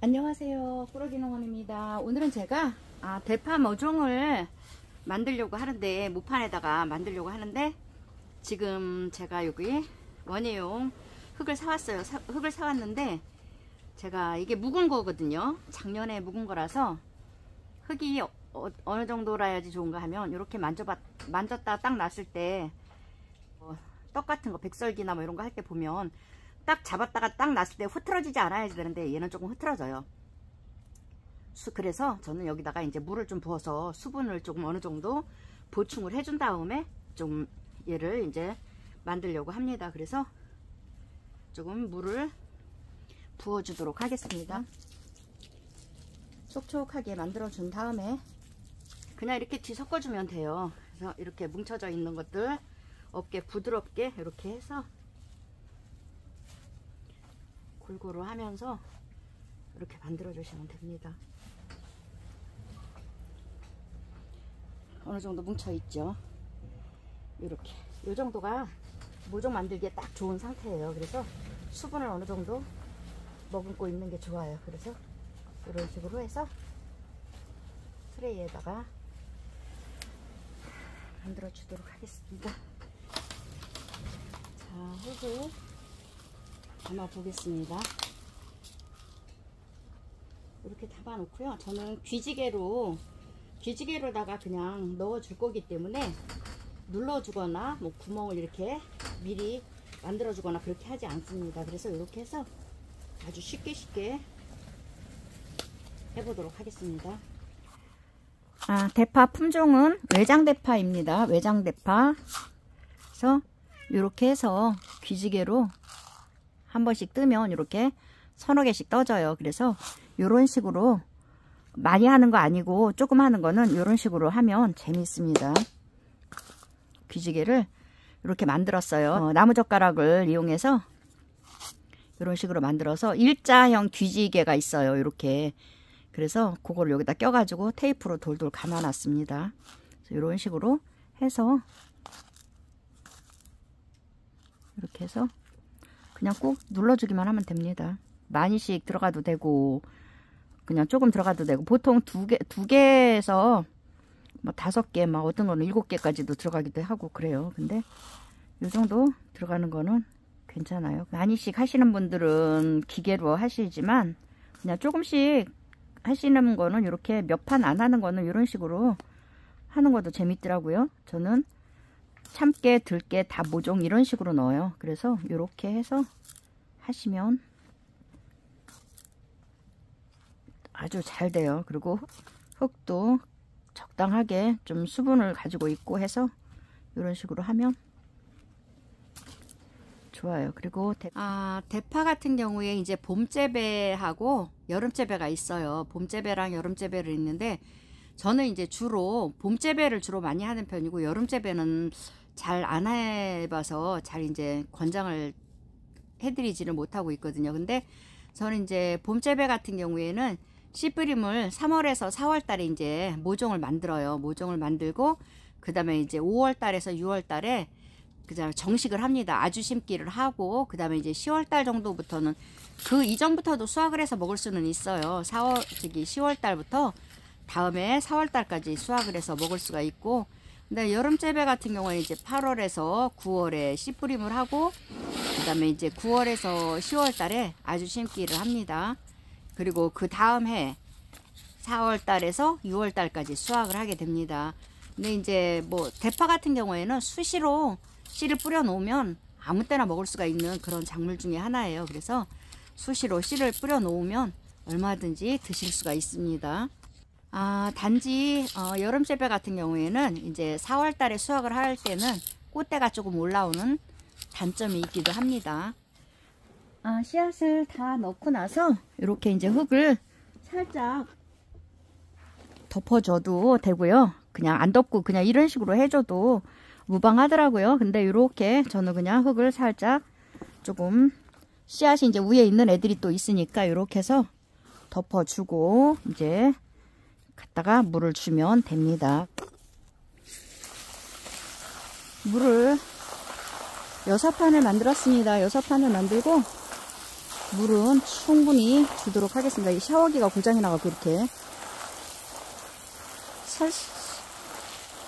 안녕하세요, 꾸러기농원입니다. 오늘은 제가 대파 모종을 만들려고 하는데, 무판에다가 만들려고 하는데, 지금 제가 여기 원예용 흙을 사왔어요. 흙을 사왔는데 제가 이게 묵은 거거든요. 작년에 묵은 거라서 흙이 어느 정도라 해야지 좋은가 하면, 이렇게 만졌다 딱 놨을 때 떡 같은 거, 백설기나 뭐 이런 거 할 때 보면 딱 잡았다가 딱 놨을 때 흐트러지지 않아야지 되는데, 얘는 조금 흐트러져요. 그래서 저는 여기다가 이제 물을 좀 부어서 수분을 조금 어느 정도 보충을 해준 다음에 좀 얘를 이제 만들려고 합니다. 그래서 조금 물을 부어주도록 하겠습니다. 촉촉하게 만들어 준 다음에 그냥 이렇게 뒤섞어주면 돼요. 그래서 이렇게 뭉쳐져 있는 것들 없게 부드럽게 이렇게 해서 골고루 하면서 이렇게 만들어 주시면 됩니다. 어느 정도 뭉쳐 있죠. 이렇게 이 정도가 모종 만들기에 딱 좋은 상태예요. 그래서 수분을 어느 정도 머금고 있는 게 좋아요. 그래서 이런 식으로 해서 트레이에다가 만들어 주도록 하겠습니다. 자, 흙을 담아 보겠습니다. 이렇게 담아 놓고요. 저는 귀지개로다가 그냥 넣어 줄 거기 때문에 눌러 주거나 뭐 구멍을 이렇게 미리 만들어 주거나 그렇게 하지 않습니다. 그래서 이렇게 해서 아주 쉽게 해보도록 하겠습니다. 대파 품종은 외장대파입니다. 외장대파. 그래서 이렇게 해서 귀지개로 한 번씩 뜨면 이렇게 서너 개씩 떠져요. 그래서 이런 식으로 많이 하는 거 아니고 조금 하는 거는 이런 식으로 하면 재밌습니다. 귀지개를 이렇게 만들었어요. 나무젓가락을 이용해서 이런 식으로 만들어서 일자형 귀지개가 있어요. 이렇게. 그래서 그걸 여기다 껴가지고 테이프로 돌돌 감아놨습니다. 그래서 이런 식으로 해서 이렇게 해서 그냥 꾹 눌러주기만 하면 됩니다. 많이씩 들어가도 되고 그냥 조금 들어가도 되고, 보통 두 개에서 뭐 5개, 막 어떤 거는 7개까지도 들어가기도 하고 그래요. 근데 이 정도 들어가는 거는 괜찮아요. 많이씩 하시는 분들은 기계로 하시지만 그냥 조금씩 하시는 거는 이렇게 몇 판 안 하는 거는 이런 식으로 하는 것도 재밌더라고요. 저는 참깨, 들깨 다 모종 이런 식으로 넣어요. 그래서 이렇게 해서 하시면 아주 잘 돼요. 그리고 흙도 적당하게 좀 수분을 가지고 있고 해서 이런 식으로 하면 좋아요. 그리고 대파 같은 경우에 이제 봄재배하고 여름재배가 있어요. 봄재배랑 여름재배를 있는데, 저는 이제 주로 봄재배를 주로 많이 하는 편이고, 여름재배는 잘 안 해봐서 잘 이제 권장을 해드리지를 못하고 있거든요. 근데 저는 이제 봄재배 같은 경우에는 씨뿌림을 3월에서 4월 달에 이제 모종을 만들어요. 모종을 만들고 그 다음에 이제 5월 달에서 6월 달에 그다음에 정식을 합니다. 아주 심기를 하고 그 다음에 이제 10월 달 정도부터는, 그 이전부터도 수확을 해서 먹을 수는 있어요. 10월 달부터 다음에 4월 달까지 수확을 해서 먹을 수가 있고, 근데 여름 재배 같은 경우는 이제 8월에서 9월에 씨뿌림을 하고 그 다음에 이제 9월에서 10월 달에 아주 심기를 합니다. 그리고 그 다음 해 4월 달에서 6월 달까지 수확을 하게 됩니다. 근데 이제 뭐 대파 같은 경우에는 수시로 씨를 뿌려 놓으면 아무 때나 먹을 수가 있는 그런 작물 중에 하나예요. 그래서 수시로 씨를 뿌려 놓으면 얼마든지 드실 수가 있습니다. 단지 여름 재배 같은 경우에는 이제 4월 달에 수확을 할 때는 꽃대가 조금 올라오는 단점이 있기도 합니다. 씨앗을 다 넣고 나서 이렇게 이제 흙을 살짝 덮어줘도 되고요. 그냥 안 덮고 그냥 이런 식으로 해줘도 무방하더라고요. 근데 이렇게 저는 그냥 흙을 살짝 조금, 씨앗이 이제 위에 있는 애들이 또 있으니까 이렇게 해서 덮어주고 이제 갖다가 물을 주면 됩니다. 물을 6판을 만들었습니다. 6판을 만들고 물은 충분히 주도록 하겠습니다. 이 샤워기가 고장이 나가고 이렇게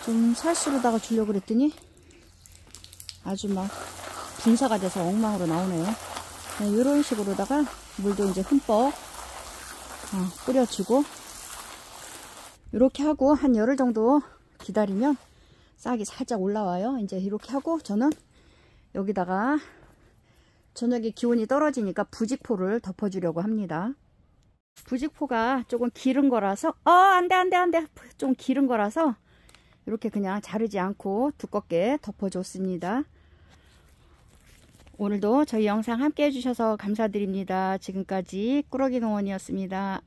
좀 살수로다가 주려고 그랬더니 아주 막 분사가 돼서 엉망으로 나오네요. 네, 이런 식으로다가 물도 이제 흠뻑 뿌려주고 이렇게 하고 한 열흘 정도 기다리면 싹이 살짝 올라와요. 이제 이렇게 하고 저는 여기다가 저녁에 기온이 떨어지니까 부직포를 덮어주려고 합니다. 부직포가 조금 기른 거라서 안돼 좀 기른 거라서 이렇게 그냥 자르지 않고 두껍게 덮어줬습니다. 오늘도 저희 영상 함께 해주셔서 감사드립니다. 지금까지 꾸러기 농원이었습니다.